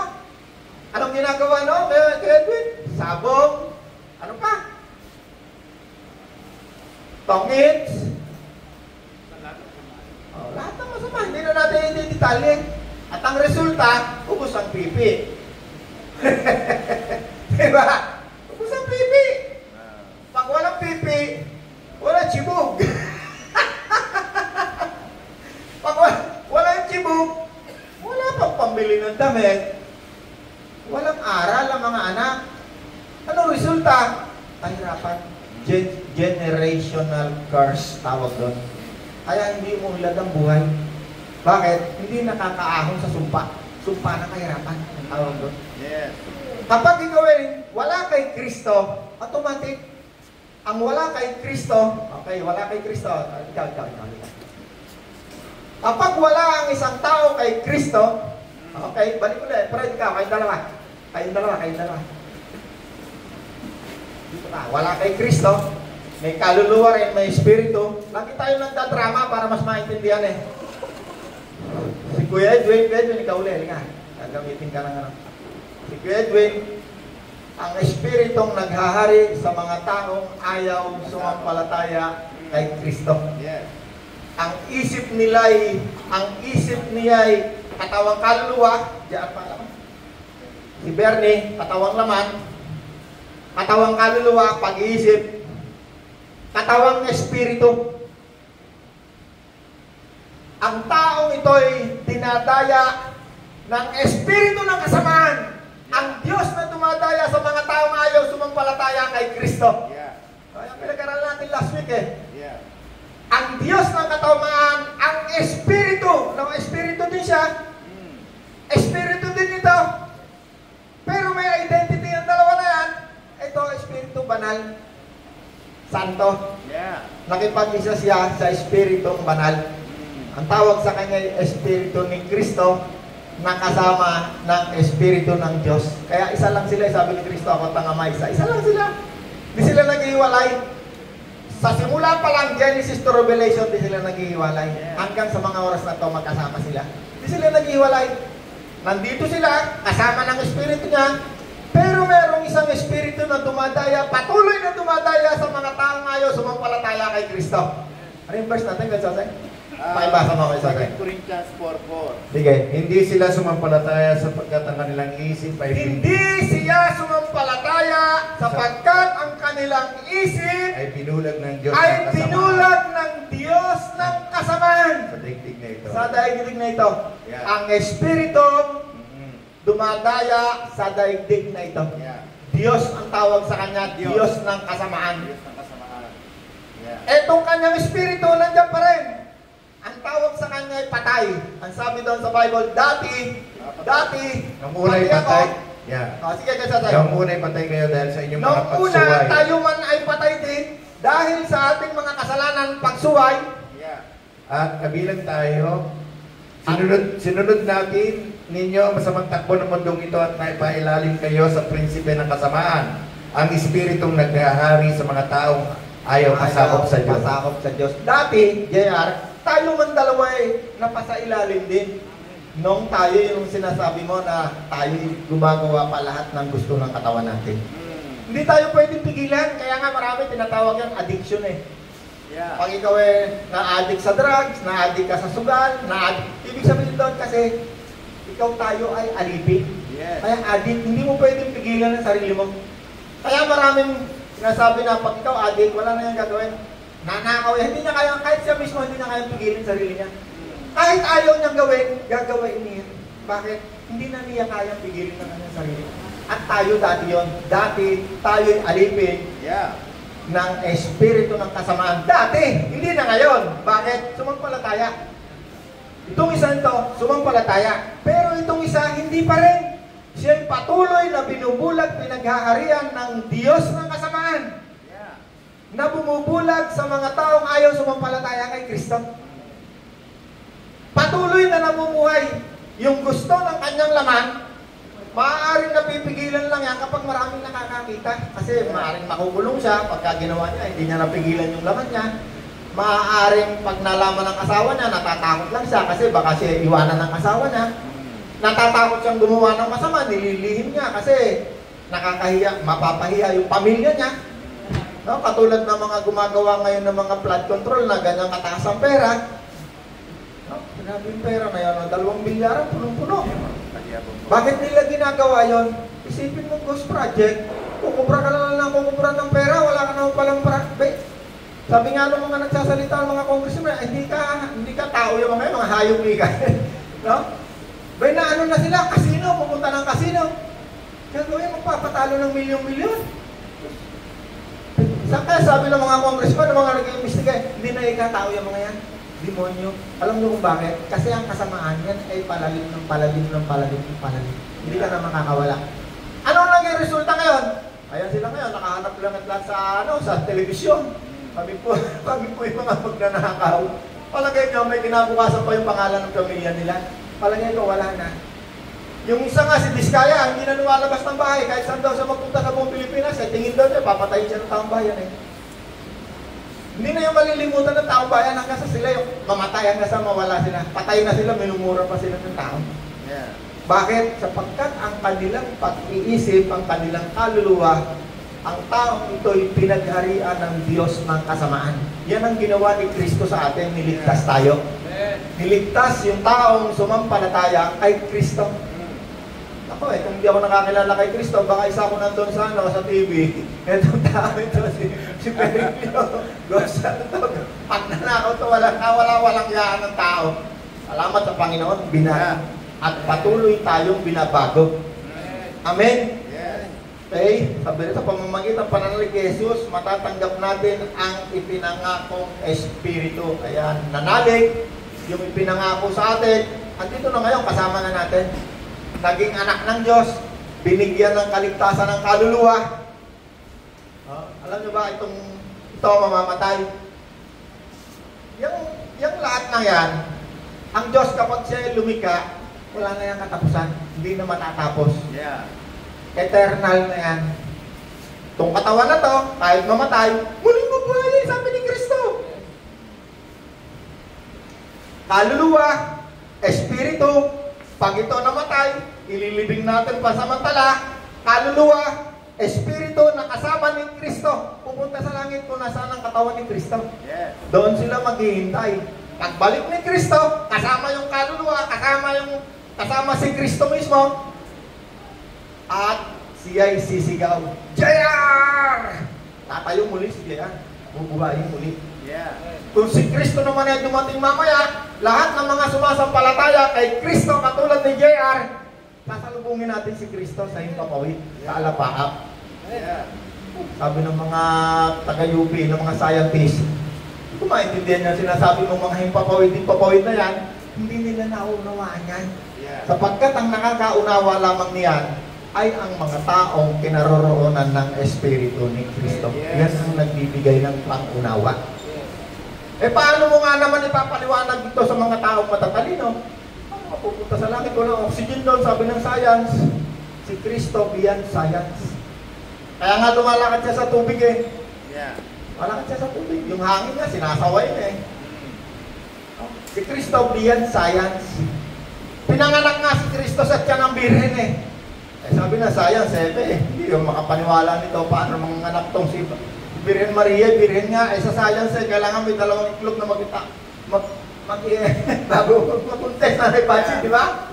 Anong ginagawa, no? Kay Edwin? Sabong. Ano pa? Tongits. Lahat detalye. At ang resulta, ubos ang pipi. Diba? Ubos ang pipi. Pag walang pipi, wala chibog. Pag walang chibog, wala pang pambili ng damit. Walang aral ang mga anak. Anong resulta? Kahirapan. Generational curse tawag doon. Kaya hindi mo ulad ang buhay. Bakit? Hindi nakakaahon sa sumpa. Sumpa na kahirapan. Ang tawag doon. Yes. Kapag ikaw ay wala kay Kristo, automatic, ang wala kay Kristo, okay, wala kay Kristo, ikaw. Kapag wala ang isang tao kay Kristo, okay, balik ulit, pero ikaw, kayong dalawa. Dito ka, wala kay Kristo, may kaluluwa rin, may espiritu. Lagi tayo nagdadrama para mas maintindihan eh. Si Kuya Edwin, ikaw ulit, halika. Gagamitin ka ng ano. Si Kuya Edwin, ang espiritong naghahari sa mga taong ayaw sumampalataya kay Kristo. Yes. Ang isip niya'y katawang kaluluwa, diyan pa laman. Si Bernie, katawang laman, katawang kaluluwa, pag-iisip, katawang espiritu. Ang taong ito'y dinadaya ng espiritu ng kasamaan. Ang Diyos na dumadaya sa mga taong ayaw sumampalataya kay Kristo. Yeah. Kaya pinag-aralan natin last week eh. Yeah. Ang Diyos ng katawan, ang Espiritu. No, Espiritu din siya. Espiritu din ito. Pero may identity ang dalawa na yan. Ito, Espiritu banal. Santo. Yeah. Nakipag-isa siya sa Espiritong banal. Ang tawag sa kanya ay Espiritu ni Kristo na kasama ng Espiritu ng Diyos. Kaya isa lang sila, sabi ni Kristo, ako tangama isa. Isa lang sila. Hindi sila naghihiwalay. Sa simula pa lang, Genesis to Revelation, di sila naghihiwalay. Hanggang sa mga oras na to, magkasama sila. Di sila naghihiwalay. Nandito sila, kasama ng Espiritu niya, pero merong isang Espiritu na dumadaya, patuloy na dumadaya sa mga taong ayaw sumampalataya kay Kristo. Ano yung verse natin, Gatsasay? Pakibasa mo kayo sa akin. 2 Corinthians 4:4. Sige. Hindi sila sumampalataya sapagkat ang kanilang isip ay Hindi siya sumampalataya sapagkat ang kanilang isip binulag ng Diyos ay ng kasamaan. binulag ng Diyos ng kasamaan. Sa daigdig na ito. Sa daigdig na ito. Yeah. Ang Espiritu dumadaya sa daigdig na ito. Yeah. Diyos ang tawag sa kanya, Diyos ng kasamaan. Diyos ng kasamaan. Yeah. Etong kanyang Espiritu nandiyan pa rin. Ang tawag sa kanya ay patay. Ang sabi doon sa Bible, dati, Nung una'y patay. Yeah. Sige, Gatsasay. Nung una'y patay kayo dahil sa inyong mga Noong una, pagsuway. tayo man ay patay din dahil sa ating mga kasalanan pagsuway. Yeah. At kabilang tayo, sinunod natin ninyo masamang takbo ng mundong ito at naipailalim kayo sa prinsipe ng kasamaan, ang espiritong naghahari sa mga taong ayaw kasakop sa Diyos. Pasakop sa Diyos. Dati, JR, tayo man dalawa ay napasailalim din. Nung tayo yung sinasabi mo na tayo gumagawa pa lahat ng gusto ng katawan natin. Hindi tayo pwedeng pigilan, kaya nga marami tinatawag yan addiction eh. Yeah. Pag ikaw na-addict sa drugs, na-addict ka sa sugal, ibig sabihin doon kasi ikaw tayo ay alipin. Yes. Kaya addict, hindi mo pwedeng pigilan ang sarili mo. Kaya maraming sinasabi na pag ikaw addict, wala na yung gagawin. Nanakaw yan, hindi niya kaya, kahit siya mismo hindi niya kaya pigilin sarili niya. Kahit ayaw niyang gawin, gagawin niya. Bakit? Hindi na niya kaya pigilin ng kanyang sarili. At tayo dati yun. Dati tayo'y alipin ng espiritu ng kasamaan. Dati, hindi na ngayon. Bakit? Sumampalataya. Itong isa ito, sumampalataya. Pero itong isa, hindi pa rin. Siya'y patuloy na binubulag pinaghaharian ng Diyos ng kasamaan. Na bumubulag sa mga taong ayaw sumampalataya kay Kristo. Patuloy na namumuhay. Yung gusto ng kanyang laman, maaaring napipigilan lang yan kapag maraming nakakakita. Kasi maaaring makukulong siya pagka ginawa niya, hindi niya napigilan yung laman niya. Maaaring pag nalaman ng asawa niya, natatakot lang siya kasi baka siya iwanan ng asawa niya. Natatakot siyang gumawa ng masama, nililihim niya kasi nakakahiya, mapapahiya yung pamilya niya. No, katulad ng mga gumagawa ngayon ng mga flood control na ganyang kataas ang pera. No? Grabe yung pera na yan, 2 bilyaran, punong-puno. Bakit nila ginagawa yon? Isipin mo, ghost project, kukubra ka na lang kukubra ng pera, wala ka naman palang sabi nga nung mga nagsasalita ng mga congressman, hindi ka tao yung mga hayop ka. No? Bay na ano na sila, casino, pupunta ng casino. Gagawin, magpapatalo ng milyon-milyon. Kaya sabi ng mga congressman, ng mga nag-iimbestiga, hindi na ikatao yung mga yan. Demonyo. Alam niyo kung bakit? Kasi ang kasamaan yan ay palalim ng palalim ng palalim ng palalim. Hindi ka na makakawala. Ano naging resulta ngayon? Ayan sila ngayon, nakahanap lang at lahat sa telebisyon. Kami po yung mga magnanakaw. Palagay nyo, may kinabukasan pa yung pangalan ng pamilya nila. Palagay ko, wala na. Yung isa nga, si Diskaya, hindi na lumalabas ng bahay. Kahit saan daw siya magpunta sa buong Pilipinas, tingin daw niya, papatayin siya ng taong bayan eh. Hindi na yung malilimutan ng taong bayan hanggang sa sila yung mamatay hanggang sa mawala sila. Patay na sila, minumura pa sila ng tao. Yeah. Bakit? Sapagkat ang kanilang pag-iisip, ang kanilang kaluluwa, ang taong ito'y pinagharian ng Diyos ng kasamaan. Yan ang ginawa ni Kristo sa atin, niligtas tayo. Niligtas yung taong sumampalataya kay Kristo. Ako kung hindi ako nakakilala kay Kristo, baka isa ko nandun sa TV. Itong tao ito, si Periclio. Gosa ito. Pag nanakaw ito, walang yaan ng tao. Salamat sa Panginoon, at patuloy tayong binabago. Amen? Okay? Sabi rin sa pamamagitan ng pananalig kay Jesus, matatanggap natin ang ipinangakong Espiritu. Kaya nanalig, yung ipinangako sa atin, at dito na ngayon, kasama na natin. Naging anak ng Diyos, binigyan ng kaligtasan ng kaluluwa. Alam nyo ba, ito mamamatay. Yung lahat na yan, ang Diyos kapag siya lumika, wala na yung katapusan. Hindi na matatapos. Yeah. Eternal na yan. Itong katawan na to, kahit mamatay, muling mabuhay, sabi ni Kristo. Kaluluwa, Espiritu, pag ito namatay, ililibing natin pasamantala. Kaluluwa, Espiritu na kasama ni Kristo, pupunta sa langit kung nasaan ang katawan ni Kristo. Yeah. Doon sila maghihintay. Pagbalik ni Kristo, kasama yung kaluluwa, kasama si Kristo mismo, at siya'y sisigaw, JR! Tatayo muli si JR. Bubuhayin muli. Yeah. Kung si Kristo naman ay dumating mamaya, lahat ng mga sumasampalataya kay Kristo katulad ni JR, sasalubungin natin si Kristo sa himpapawid, sa alapaap. Yeah. Sabi ng mga taga-UP, ng mga scientists, kung maintindihan niya sinasabi ng mga himpapawid na yan, hindi nila naunawaan yan. Yeah. Sapagkat ang nakakaunawa lamang niyan ay ang mga taong kinaroroonan ng Espiritu ni Kristo. Yes. Yan ang nagbibigay ng pangunawa. Paano mo nga naman ipapaliwanag dito sa mga taong matatalino? Mapupunta sa langit, walang oxygen doon, sabi ng science. Si Kristo beyond science. Kaya nga lumalakad siya sa tubig eh. Yeah. Malakad siya sa tubig. Yung hangin niya, sinasaway niya eh. Si Kristo beyond science. Pinanganak nga si Kristo sa tiyan ng birhen eh. Sabi na science, hindi yung makapaniwala nito. Paano manganak tong si Birhen Maria, Birhen nga, sa science kailangan may 2 itlog na bago mag-contest na rebatsi, di ba?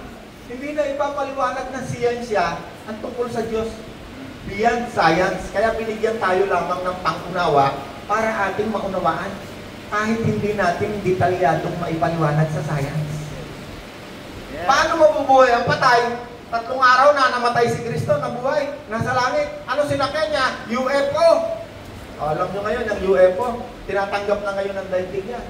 Hindi na ipapaliwanag ng siyensya ang tungkol sa Diyos beyond science. Kaya binigyan tayo lamang ng pangunawa para ating maunawaan kahit hindi natin detalyadong maipaliwanag sa science. Yeah. Paano mabubuhay ang patay? 3 araw na namatay si Kristo, nabuhay, nasa langit. Ano sinakyan niya? UFO. Alam nyo ngayon, ang UFO, tinatanggap na ngayon ng daigdig yan.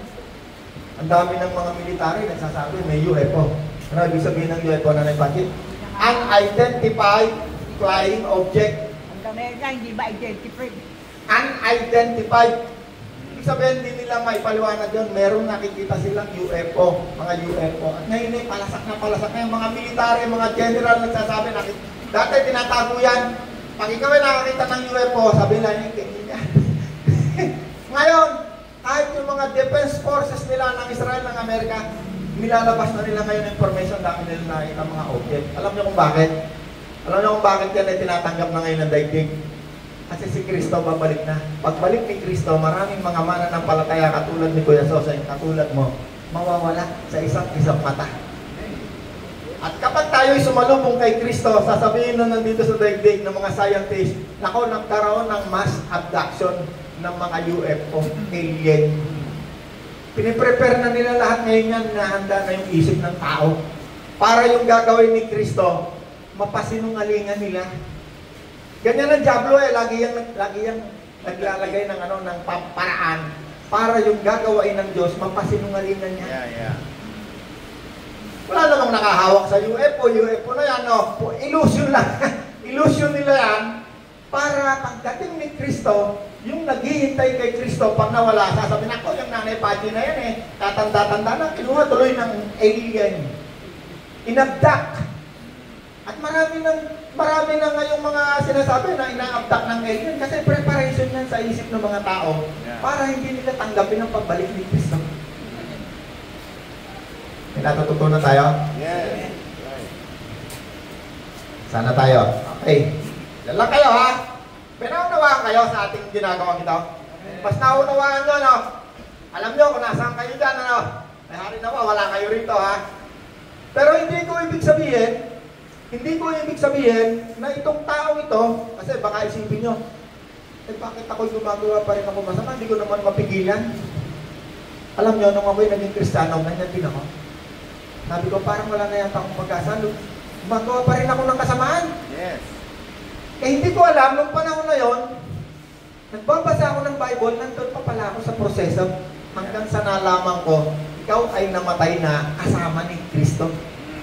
Ang dami ng mga military nagsasabi, may UFO. Ano ibig sabihin ng UFO na nagpakit? Unidentified flying object. Ang Amerika, hindi ba identified? Unidentified. Ibig sabihin, hindi nila may paliwanag yun. Merong nakikita silang UFO, mga UFO. At ngayon ay palasak na yung mga military, mga general nagsasabi, dati tinatago yan. Pag ikaw ay nakakita ng UFO, sabi nila yung tingin yan. Ngayon, kahit yung mga defense forces nila ng Israel, ng Amerika, nilalabas na nila ngayon information dahil nila nakikita mga object. Alam niyo kung bakit? Alam niyo kung bakit yan ay tinatanggap na ngayon ng daigdig? Kasi si Kristo babalik na. Pagbalik ni Kristo, maraming mga mananampalataya katulad ni Kuya Sosay, katulad mo, mawawala sa isang mata. At kapag tayo'y sumalubong kay Kristo, sasabihin na nandito sa daigdig ng mga scientists, nako, nagkaroon ng mass abduction ng mga UFO, alien. Piniprepare na nila lahat ngayon yan, nahanda na yung isip ng tao. Para yung gagawin ni Kristo, mapasinungalingan nila. Ganyan ang Diablo lagi yang naglalagay ng ng paraan para yung gagawain ng Diyos, mapasinungalingan niya. Yeah. Wala namang nakahawak sa UFO na yan, no? Illusion lang. Illusion nila yan para pagdating ni Kristo, yung naghihintay kay Kristo, pag nawala, sasabihin ako, yung nanay Pati na yan tatanda-tanda na, kinuha tuloy ng alien. Inabdak. At marami na ngayong mga sinasabi na ina-abduct ng alien kasi preparation yan sa isip ng mga tao para hindi nila tanggapin ang pagbalik ni Kristo. May natututunan tayo? Yes. Sana tayo. Okay. Yan lang kayo, ha? Pinaunawaan kayo sa ating ginagawa ito. Mas naunawaan nyo, no? Alam nyo kung nasaan kayo dyan, ano? May hari naman, wala kayo rito, ha? Pero hindi ko ibig sabihin na itong taong ito, kasi baka isipin nyo, bakit ako gumagawa pa rin ako masama? Hindi ko naman mapigilan. Alam nyo, nung ako'y naging Kristiyano, ganyan din ako. Sabi ko, parang wala na yata akong pag-asa. Gumagawa pa rin ako ng kasamaan. Yes. Hindi ko alam, nung panahon na yon, nagbabasa ako ng Bible, nandun pa pala ako sa proseso, hanggang sa nalaman ko, ikaw ay namatay na kasama ni Kristo.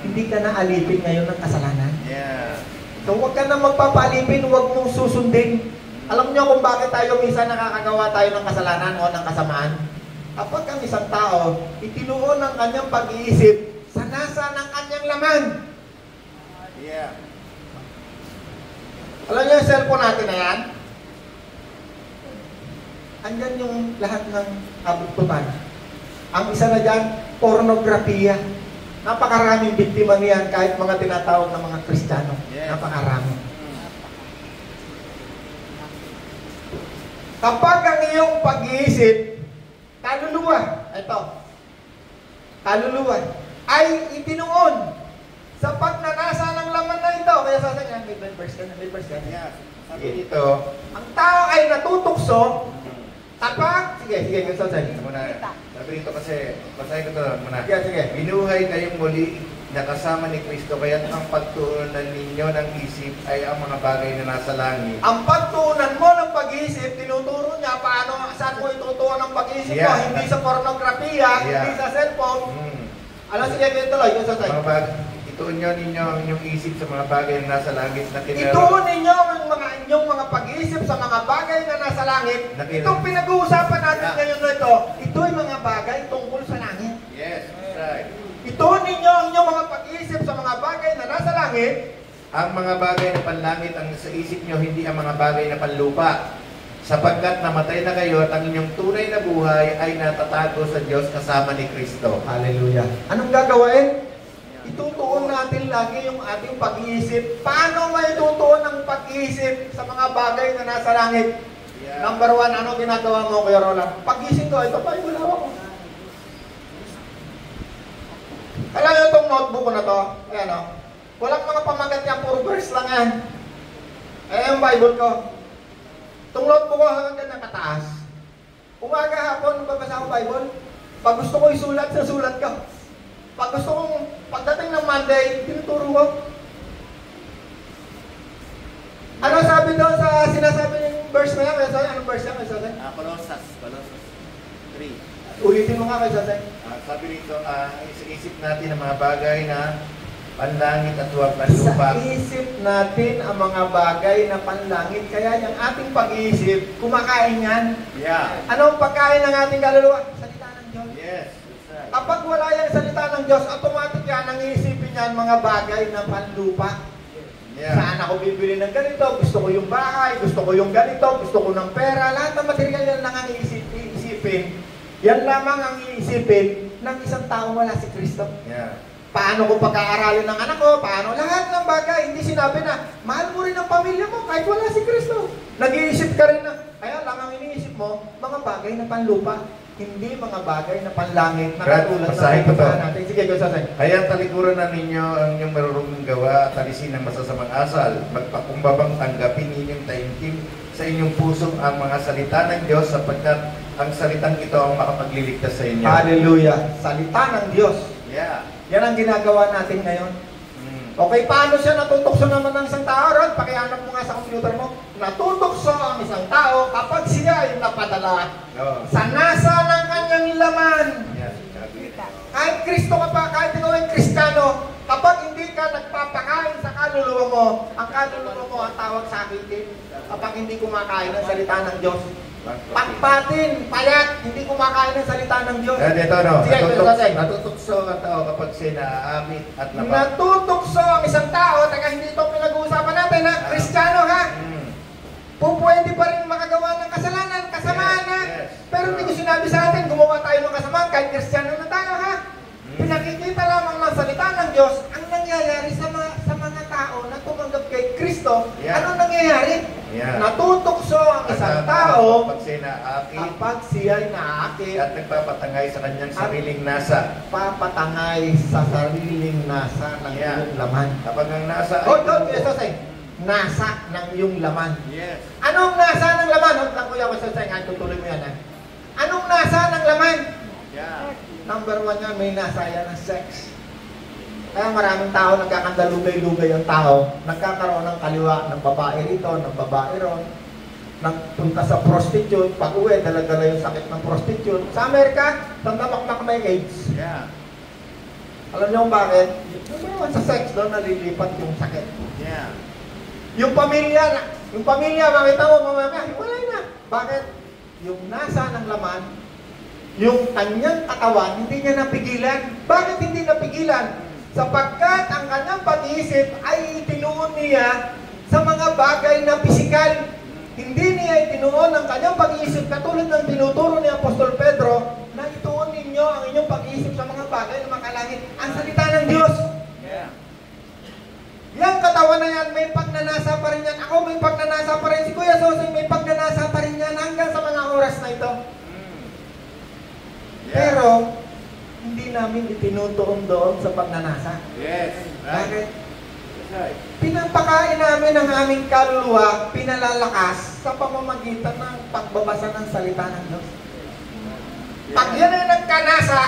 Hindi ka na alipin ngayon ng kasalanan. Yeah. So huwag ka na magpapalipin, huwag mong susundin. Alam niyo kung bakit tayo minsan nakakagawa tayo ng kasalanan o ng kasamaan? Kapag ang isang tao, itinuon ng kanyang pag-iisip sa nasa ng kanyang laman. Yeah. Alam niyo yung cellphone natin na yan? Andyan yung lahat ng kabugtutan. Ang isa na dyan, pornografiya. Napakaraming biktima niyan kahit mga tinatawag ng mga Kristiyano. Yes. Napakarami. Kapag ang iyong pag-iisip, kaluluwa, ay itinuon sa pagnanasa ng laman na ito. Kaya sasabihin, may verse ka na. Yeah. Sabi Sige. dito, Ang tao ay natutukso kapag, sige, sabi dito kasi, basahin ko ito muna. Sige. Binuhay kayong muli na kasama ni Kristo, kaya't ang pagtuunan ninyo ng isip ay ang mga bagay na nasa langit. Ang pagtuunan mo ng pag-iisip, tinuturo niya paano, saan mo itutuon ang pag-iisip mo, hindi sa pornografiya, hindi sa cellphone. Sige, tuloy, yung sa tayo. Ituon nyo ninyo ang inyong isip sa mga bagay na nasa langit na Ituon ninyo ang inyong mga pag-iisip sa mga bagay na nasa langit. Itong pinag-uusapan natin ngayon na ito ay mga bagay tungkol sa langit. Yes, that's right. Ituon ninyo ang inyong mga pag-iisip sa mga bagay na nasa langit. Ang mga bagay na panlangit ang sa isip nyo, hindi ang mga bagay na panlupa. Sapagkat namatay na kayo at ang inyong tunay na buhay ay natatago sa Diyos kasama ni Kristo. Hallelujah. Anong gagawin? Itutuon natin lagi yung ating pag-iisip. Paano may itutuon ang pag-iisip sa mga bagay na nasa langit? Yeah. Number 1, ano ginagawa mo, Kuya Roland? Pag-isip ko, ito pa yung hawak ko. Alam nyo itong notebook ko na to? Ayan o. Walang mga pamagat yan, puro verse lang yan. Ayan yung Bible ko. Itong notebook ko hanggang nakataas. Umaga hapon, babasa ko Bible. Pag gusto ko isulat, sa sulat ko. Pag gusto kong, pagdating ng Monday, tinuturo ko. Ano sabi doon sa sinasabi ng verse na yan? Anong verse yan? Colossus 3. Ulitin mo nga kayo sa Sabi rito, isip natin ang mga bagay na panlangit at huwag panlupa. Sa isip natin ang mga bagay na panlangit. Kaya yung ating pag-iisip, kumakain yan. Yeah. Anong pagkain ng ating kaluluwa? Salita ng Diyos. Yes, that's right. Kapag wala yung salita ng Diyos, automatic yan ang iisipin yan mga bagay na panlupa. Yeah. Saan ako bibili ng ganito? Gusto ko yung bahay, gusto ko yung ganito, gusto ko ng pera. Lahat ng material yan lang ang iisipin. Yan lamang ang iisipin ng isang tao wala si Kristo. Yeah. Paano ko pag-aaralin ng anak ko? Paano? Lahat ng bagay. Hindi sinabi na, mahal mo rin ang pamilya mo kahit wala si Kristo. Nag-iisip ka rin na, kaya lang ang iniisip mo, mga bagay na panlupa. hindi mga bagay na panlangit na Brad, katulad basahin ko to. natin. Sige, basahin. Kaya talikuran na ninyo ang inyong marurunong gawa at alisin ang masasamang asal. Magpakumbabang tanggapin ninyong taimtim sa inyong puso ang mga salita ng Diyos sapagkat ang salitang ito ang makapagliligtas sa inyo. Hallelujah. Salita ng Diyos. Yeah. Yan ang ginagawa natin ngayon. Okay, paano siya natutokso naman ng isang tao? Rod, pakihanap mo nga sa computer mo. Natutokso ang isang tao kapag siya ay napadala sa nasa ng kanyang laman. Yeah. Kahit Kristo ka pa, kahit ikaw ay Kristiyano, kapag hindi ka nagpapakain sa kaluluwa mo, ang kaluluwa mo ang tawag sa akin kapag hindi kumakain ng salita ng Diyos. Patpatin, payat, hindi kumakain ng salita ng Diyos. Dito, no? Sige, Natutokso ang tao kapag siya naaamit at napag... natutokso ang isang tao, taga hindi ito pinag-uusapan natin ha, Kristiyano ha. Pwede pa rin makagawa ng kasalanan, kasamaan ha. Yes. Pero hindi ko sinabi sa atin, gumawa tayo ng kasamaan kahit Kristiyano na tayo ha. Pinakikita lamang ng salita ng Diyos ang nangyayari sa mga tao na tumanggap kay Kristo. Yeah. Ano nangyayari? Yeah. Natutokso ang isang tao kapag siya naaakit kapag siya'y naaakit at nagpapatangay sa kanyang sariling nasa. papatangay sa sariling nasa ng Yeah. iyong laman. Kapag ang nasa ay... Hold on, nasa ng iyong laman. Yes. Anong nasa ng laman? Hold lang kuya ko sa tutuloy mo yan ha. Anong nasa ng laman? Yeah. Number 1 yan, may nasa yan ng sex. Kaya maraming tao nagkakandalugay-lugay ang tao, nagkakaroon ng kaliwa ng babae rito, ng babae ron, nagpunta sa prostitute, pag uwi, dala-dala yung sakit ng prostitute. Sa Amerika, tandamakmak may AIDS. Yeah. Alam niyo kung bakit? Number 1 sa sex doon, nalilipat yung sakit. Yeah. Yung pamilya, makita mo, mamaya, hiwalay na. Bakit? Yung nasa ng laman, yung kanyang katawan, hindi niya napigilan. Bakit hindi napigilan? Sapagkat ang kanyang pag-iisip ay itinuon niya sa mga bagay na pisikal. Hindi niya itinuon ang kanyang pag-iisip katulad ng tinuturo ni Apostol Pedro na ituon ninyo ang inyong pag-iisip sa mga bagay na makalangit. Ang salita ng Diyos. Yeah. Yang katawan na yan, may pagnanasa pa rin yan. Ako may pagnanasa pa rin. Si Kuya Sosay may pagnanasa pa rin yan hanggang sa mga oras na ito. Yeah. Pero, hindi namin itinutuon doon sa pagnanasa. Yes. Bakit? Right. Pinapakain namin ang aming kaluluwa, pinalalakas sa pamamagitan ng pagbabasa ng salita ng Diyos. Pag yan ay nagkanasa,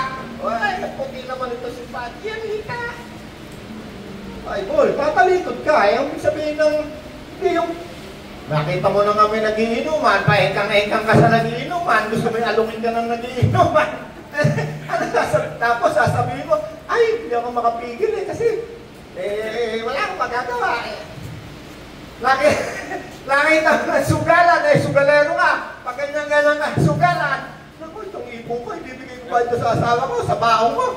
ay, puti naman ito si Pat, yan hita. Bible, tatalikod ka. Ayaw sabihin ng, hindi yung, nakita mo na kami nagiinuman, paikang-ikang ka sa nagiinuman, gusto mo alungin ka ng nagiinuman. Tapos sasabihin mo, ay, hindi ako makapigil kasi, wala akong magagawa. Nakita mo na sugalan, sugalero ka. Pag ganyan-ganyan ka, sugalan. Naku, itong ipong ko, ibibigay ko ba ito sa asawa ko, sa baong ko?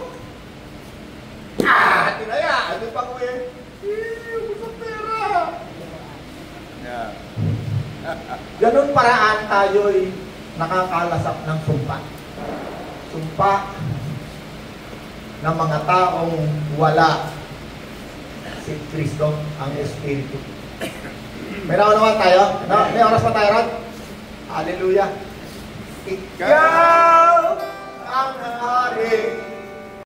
Tinaya, ano pa ko gusto pera. Yeah. Ganun paraan tayo'y nakakalasap ng sumpa. Sumpa ng mga taong wala si Kristo, ang Espiritu. May naman tayo? No? May oras pa tayo, Rod? Hallelujah. Ikaw ang hari